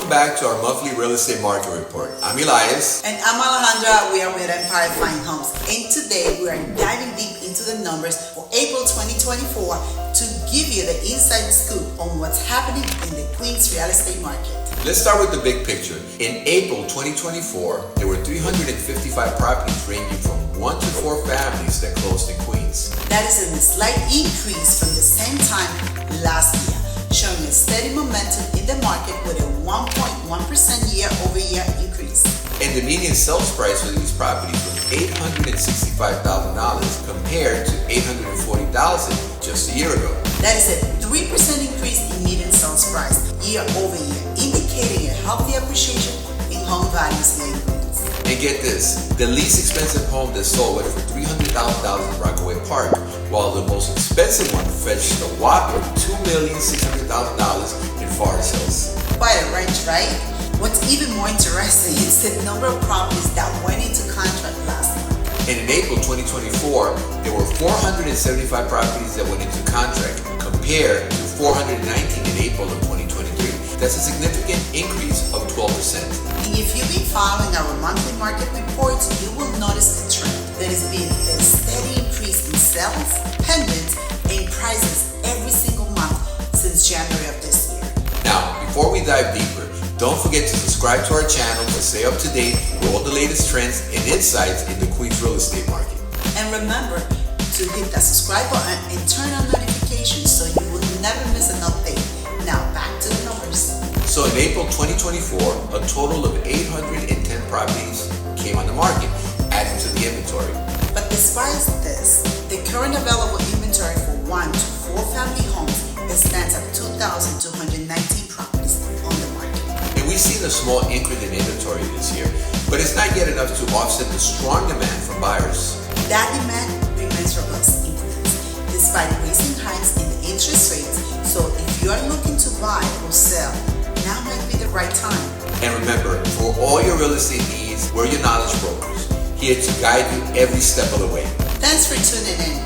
Welcome back to our monthly real estate market report. I'm Elias. And I'm Alejandra. We are with Empire Fine Homes. And today we are diving deep into the numbers for April 2024 to give you the inside scoop on what's happening in the Queens real estate market. Let's start with the big picture. In April 2024, there were 355 properties ranging from 1 to 4 families that closed in Queens. That is a slight increase from the same time last year, showing a steady momentum in the market with a 1.1% year-over-year increase. And the median sales price for these properties was $865,000 compared to $840,000 just a year ago. That is a 3% increase in median sales price year-over-year, indicating a healthy appreciation in home values here in Queens. And get this, the least expensive home that sold went for $300,000 in Rockaway Park, while the most expensive one fetched a whopping $2,600,000 in Forest Hills. Quite a range, right? What's even more interesting is the number of properties that went into contract last month. And in April 2024, there were 475 properties that went into contract compared to 419 in April of 2023. That's a significant increase of 12%. And if you've been following our monthly market reports, you will notice a trend. There has been a steady increase in sales, pendants, and prices every single month since January of this year. Now, before we dive deeper, don't forget to subscribe to our channel to stay up to date with all the latest trends and insights in the Queens real estate market. And remember to hit that subscribe button and turn on notifications so you will never miss an update. Now back to the numbers. So in April 2024, a total of 810 properties came on the market, adding to the inventory. But despite this, the current available inventory for 1 to 4 family homes stands at 2,219 properties on the market. And we've seen a small increase in inventory this year, but it's not yet enough to offset the strong demand from buyers. That demand remains robust in Queens, despite recent hikes in the interest rates. So if you are looking to buy or sell, now might be the right time. And remember, for all your real estate needs, we're your knowledge brokers, here to guide you every step of the way. Thanks for tuning in.